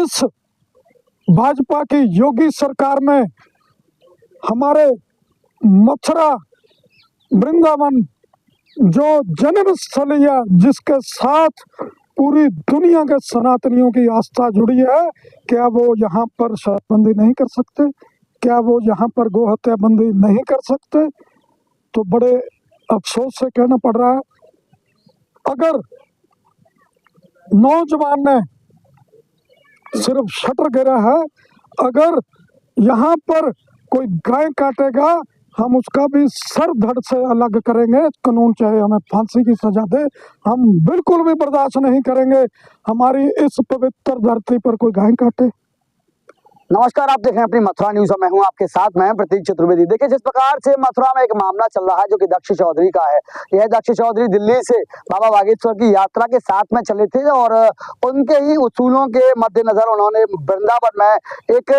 इस भाजपा की योगी सरकार में हमारे मथुरा वृंदावन जो जन्म स्थल है, जिसके साथ पूरी दुनिया के सनातनियों की आस्था जुड़ी है, क्या वो यहाँ पर शराबबंदी नहीं कर सकते? क्या वो यहाँ पर गो हत्या बंदी नहीं कर सकते? तो बड़े अफसोस से कहना पड़ रहा है, अगर नौजवान ने सिर्फ शटर गिरा है, अगर यहाँ पर कोई गाय काटेगा हम उसका भी सर धड़ से अलग करेंगे। कानून चाहे हमें फांसी की सजा दे, हम बिल्कुल भी बर्दाश्त नहीं करेंगे हमारी इस पवित्र धरती पर कोई गाय काटे। नमस्कार, आप देख रहे हैं अपनी मथुरा न्यूज। मैं हूं आपके साथ, मैं प्रतीक चतुर्वेदी। देखिए, जिस प्रकार से मथुरा में एक मामला चल रहा है जो कि दक्ष चौधरी का है। यह दक्ष चौधरी दिल्ली से बाबा बागेश्वर की यात्रा के साथ में चले थे और उनके ही उसूलों के मद्देनजर उन्होंने वृंदावन में एक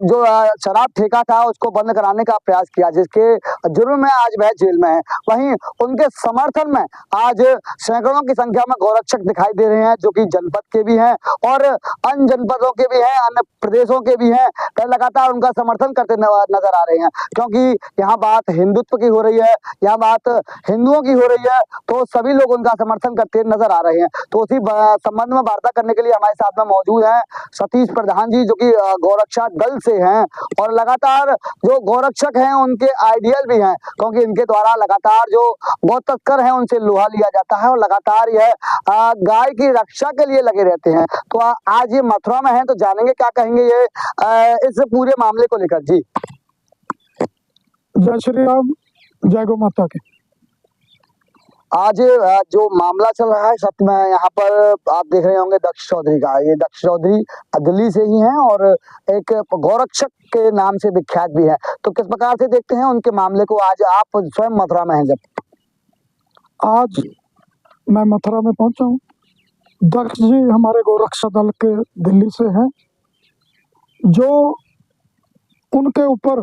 जो शराब ठेका था उसको बंद कराने का प्रयास किया, जिसके जुर्म में आज वह जेल में है। वहीं उनके समर्थन में आज सैकड़ों की संख्या में गौरक्षक दिखाई दे रहे हैं, जो कि जनपद के भी हैं और अन्य जनपदों के भी हैं, अन्य प्रदेशों के भी हैं। लगातार उनका समर्थन करते नजर आ रहे हैं, क्योंकि यहाँ बात हिंदुत्व की हो रही है, यहाँ बात हिंदुओं की हो रही है, तो सभी लोग उनका समर्थन करते नजर आ रहे हैं। तो उसी संबंध में वार्ता करने के लिए हमारे साथ में मौजूद हैं सतीश प्रधान जी, जो कि गौरक्षा दल से हैं और लगातार जो गौरक्षक हैं उनके आइडियल भी हैं, क्योंकि इनके द्वारा लगातार जो गौ तस्कर हैं उनसे लोहा लिया जाता है और लगातार यह गाय की रक्षा के लिए लगे रहते हैं। तो आज ये मथुरा में है, तो जानेंगे क्या कहेंगे ये इस पूरे मामले को लेकर। जी, जय श्री राम, जय गौ माता की। आज जो मामला चल रहा है सत्य में, यहाँ पर आप देख रहे होंगे दक्ष चौधरी का। ये दक्ष चौधरी दिल्ली से ही हैं और एक गौरक्षक के नाम से विख्यात भी है। तो किस प्रकार से देखते हैं उनके मामले को? आज आप स्वयं मथुरा में हैं। जब आज मैं मथुरा में पहुंचा हूँ, दक्ष जी हमारे गौरक्षा दल के दिल्ली से हैं, जो उनके ऊपर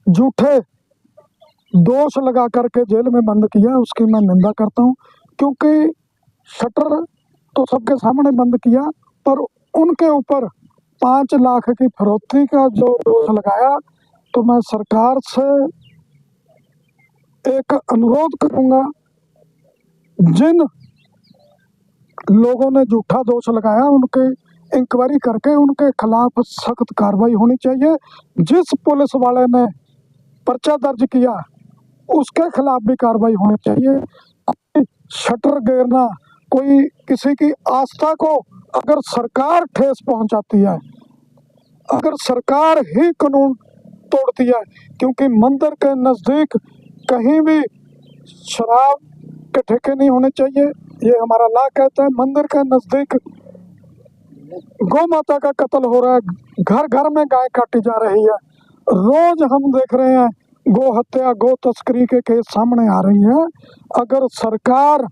झूठे दोष लगा करके जेल में बंद किया, उसकी मैं निंदा करता हूं। क्योंकि शटर तो सबके सामने बंद किया, पर उनके ऊपर 5 लाख की फरोख्ती का जो दोष लगाया, तो मैं सरकार से एक अनुरोध करूंगा, जिन लोगों ने झूठा दोष लगाया उनके इंक्वायरी करके उनके खिलाफ सख्त कार्रवाई होनी चाहिए। जिस पुलिस वाले ने पर्चा दर्ज किया उसके खिलाफ भी कार्रवाई होनी चाहिए। शटर गिरना, कोई किसी की आस्था को अगर सरकार ठेस पहुंचाती है, अगर सरकार ही कानून तोड़ती है, क्योंकि मंदिर के नजदीक कहीं भी शराब के ठेके नहीं होने चाहिए, ये हमारा ला कहता है। मंदिर के नजदीक गौ माता का कत्ल हो रहा है, घर घर में गाय काटी जा रही है, रोज हम देख रहे हैं गो हत्या, गो तस्करी के केस सामने आ रही है। अगर सरकार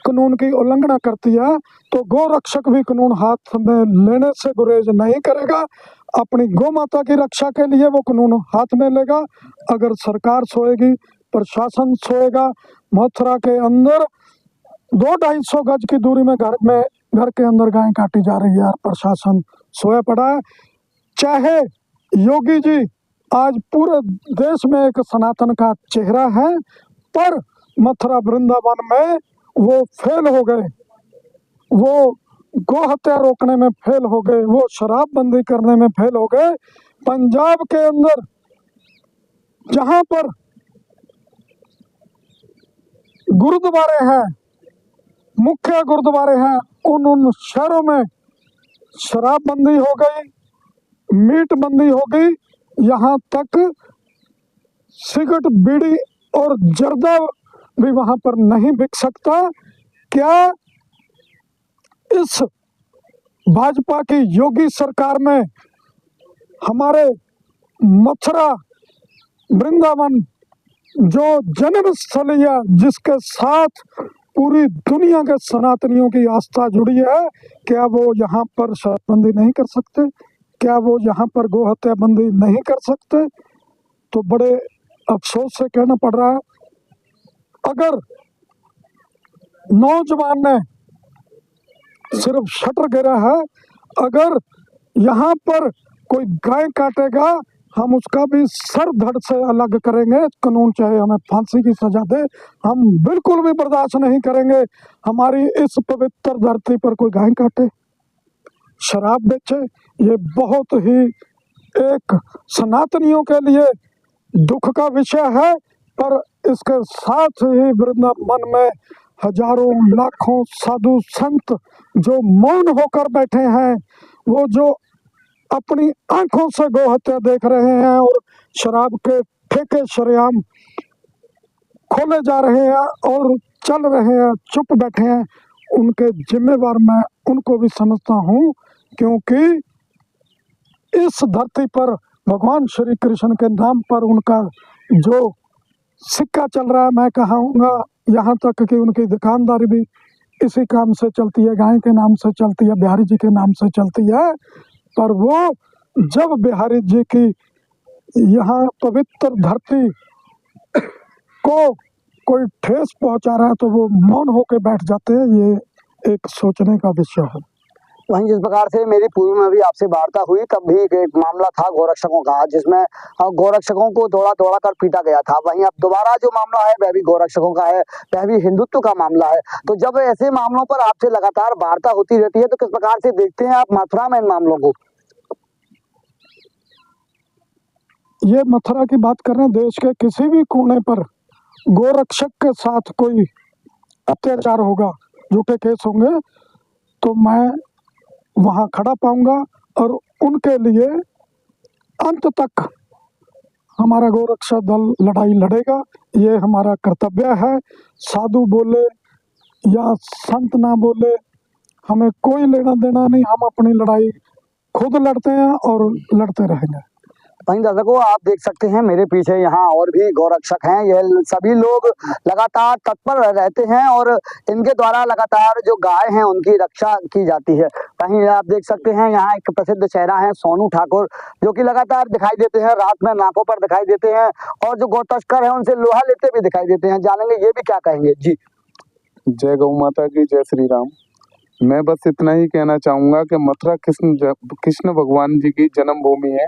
कानून की उल्लंघना करती है तो गौ रक्षक भी कानून हाथ में लेने से गुरेज नहीं करेगा। अपनी गौ माता की रक्षा के लिए वो कानून हाथ में लेगा। अगर सरकार सोएगी, प्रशासन सोएगा। मथुरा के अंदर 200-250 गज की दूरी में घर के अंदर गाय काटी जा रही है और प्रशासन सोया पड़ा है। चाहे योगी जी आज पूरे देश में एक सनातन का चेहरा है, पर मथुरा वृंदावन में वो फेल हो गए, वो गो हत्या रोकने में फेल हो गए, वो शराबबंदी करने में फेल हो गए। पंजाब के अंदर जहां पर गुरुद्वारे हैं, मुख्य गुरुद्वारे हैं, उन शहरों में शराबबंदी हो गई, मीट बंदी हो गई, यहाँ तक सिगरेट, बीड़ी और जर्दा भी वहां पर नहीं बिक सकता। क्या इस भाजपा की योगी सरकार में हमारे मथुरा वृंदावन जो जन्म स्थल है, जिसके साथ पूरी दुनिया के सनातनियों की आस्था जुड़ी है, क्या वो यहाँ पर शराबबंदी नहीं कर सकते? क्या वो यहाँ पर गो हत्या बंदी नहीं कर सकते? तो बड़े अफसोस से कहना पड़ रहा है, अगर नौजवान ने सिर्फ शटर गिरा है। अगर यहाँ पर कोई गाय काटेगा हम उसका भी सर धड़ से अलग करेंगे। कानून चाहे हमें फांसी की सजा दे, हम बिल्कुल भी बर्दाश्त नहीं करेंगे हमारी इस पवित्र धरती पर कोई गाय काटे, शराब बेचे। ये बहुत ही एक सनातनियों के लिए दुख का विषय है। पर इसके साथ ही वृंदावन में हजारों लाखों साधु संत जो मौन होकर बैठे हैं, वो जो अपनी आंखों से गौ हत्या देख रहे हैं और शराब के ठेके शरेआम खोले जा रहे हैं और चल रहे हैं, चुप बैठे हैं, उनके जिम्मेवार मैं उनको भी समझता हूँ। क्योंकि इस धरती पर भगवान श्री कृष्ण के नाम पर उनका जो सिक्का चल रहा है, मैं कहूँगा यहाँ तक कि उनकी दुकानदारी भी इसी काम से चलती है, गाय के नाम से चलती है, बिहारी जी के नाम से चलती है। पर वो जब बिहारी जी की यहाँ पवित्र धरती को कोई ठेस पहुँचा रहा है तो वो मौन होकर बैठ जाते हैं। ये एक सोचने का विषय है। वहीं जिस प्रकार से मेरी पूर्व में भी आपसे वार्ता हुई तब भी एक मामला था गोरक्षकों का, जिसमें गोरक्षकों को दौड़ा दौड़ा कर पीटा गया था। वहीं अब दोबारा जो मामला है वह भी गोरक्षकों का है, वह भी हिंदुत्व का मामला है। तो जब ऐसे मामलों पर आपसे लगातार वार्ता होती रहती है तो किस प्रकार से देखते हैं आप मथुरा में इन मामलों को? ये मथुरा की बात कर रहे हैं, देश के किसी भी कोने पर गोरक्षक के साथ कोई अत्याचार होगा, झूठे केस होंगे, तो मैं वहाँ खड़ा पाऊंगा और उनके लिए अंत तक हमारा गोरक्षा दल लड़ाई लड़ेगा। ये हमारा कर्तव्य है। साधु बोले या संत ना बोले, हमें कोई लेना देना नहीं, हम अपनी लड़ाई खुद लड़ते हैं और लड़ते रहेंगे। वहीं दर्शकों आप देख सकते हैं मेरे पीछे यहाँ और भी गौरक्षक हैं। यह सभी लोग लगातार तत्पर रहते हैं और इनके द्वारा लगातार जो गाय हैं उनकी रक्षा की जाती है। वहीं आप देख सकते हैं यहाँ एक प्रसिद्ध चेहरा है सोनू ठाकुर, जो कि लगातार दिखाई देते हैं, रात में नाकों पर दिखाई देते हैं और जो गौ तस्कर है उनसे लोहा लेते भी दिखाई देते हैं। जानेंगे ये भी क्या कहेंगे जी। जय गौ माता की, जय श्री राम। मैं बस इतना ही कहना चाहूंगा कि मथुरा कृष्ण भगवान जी की जन्मभूमि है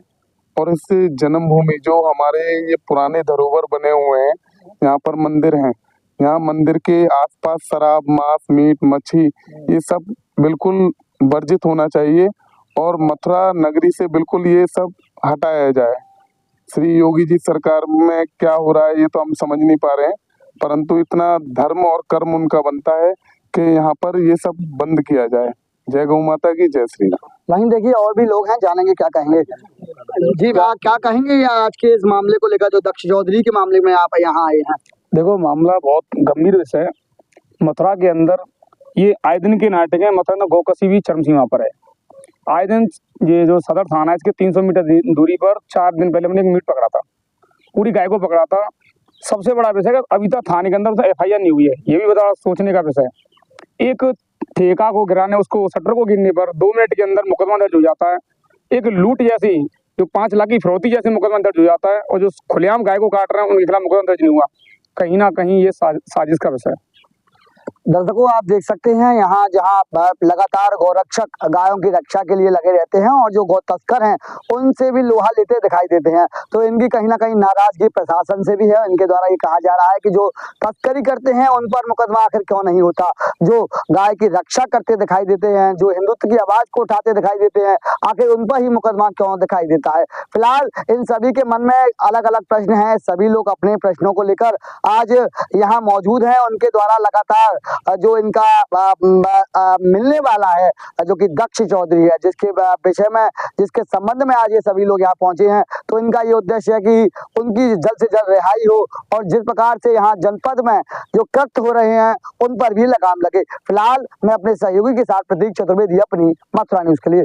और इस जन्मभूमि जो हमारे ये पुराने धरोहर बने हुए हैं, यहाँ पर मंदिर हैं, यहाँ मंदिर के आसपास शराब, मांस, मीट, मच्छी ये सब बिल्कुल वर्जित होना चाहिए और मथुरा नगरी से बिल्कुल ये सब हटाया जाए। श्री योगी जी सरकार में क्या हो रहा है ये तो हम समझ नहीं पा रहे हैं, परंतु इतना धर्म और कर्म उनका बनता है कि यहाँ पर ये सब बंद किया जाए। जय गौ माता की, जय श्री राम। वहीं देखिए और भी लोग हैं, जानेंगे क्या कहेंगे जी। क्या कहेंगे या आज के इस मामले को लेकर जो दक्ष चौधरी के मामले में आप यहाँ आए हैं? देखो मामला बहुत गंभीर विषय है। मथुरा के अंदर ये आए दिन के नाटक है। मथुरा में गौकसी भी चरम सीमा पर है। आए दिन ये जो सदर थाना है इसके 300 मीटर दूरी पर 4 दिन पहले मैंने एक मीट पकड़ा था, पूरी गाय को पकड़ा था। सबसे बड़ा विषय अभी तक थाने के अंदर FIR नहीं हुई है, ये भी बड़ा सोचने का विषय है। एक ठेका को गिराने, उसको शटर को गिरने पर 2 मिनट के अंदर मुकदमा दर्ज हो जाता है। एक लूट जैसी जो 5 लाख की फिरौती जैसे मुकदमा दर्ज हो जाता है और जो खुलेआम गाय को काट रहे हैं उनके खिलाफ मुकदमा दर्ज नहीं हुआ। कहीं ना कहीं ये साजिश का विषय है। दर्शकों आप देख सकते हैं यहाँ जहाँ लगातार गौरक्षक गायों की रक्षा के लिए लगे रहते हैं और जो गौ तस्कर हैं उनसे भी लोहा लेते दिखाई देते हैं। तो इनकी कहीं ना कहीं नाराजगी प्रशासन से भी है। इनके द्वारा ये कहा जा रहा है कि जो तस्करी करते हैं उन पर मुकदमा आखिर क्यों नहीं होता, जो गाय की रक्षा करते दिखाई देते हैं, जो हिंदुत्व की आवाज को उठाते दिखाई देते हैं, आखिर उन पर ही मुकदमा क्यों दिखाई देता है। फिलहाल इन सभी के मन में अलग अलग प्रश्न हैं। सभी लोग अपने प्रश्नों को लेकर आज यहाँ मौजूद हैं। उनके द्वारा लगातार जो इनका मिलने वाला है जो कि दक्ष चौधरी है, जिसके विषय में जिसके संबंध में आज ये सभी लोग यहाँ पहुंचे हैं, तो इनका ये उद्देश्य है कि उनकी जल्द से जल्द रिहाई हो और जिस प्रकार से यहाँ जनपद में जो कृत्य हो रहे हैं उन पर भी लगाम लगे। फिलहाल मैं अपने सहयोगी के साथ प्रतीक चतुर्वेदी अपनी मथुरा न्यूज के लिए।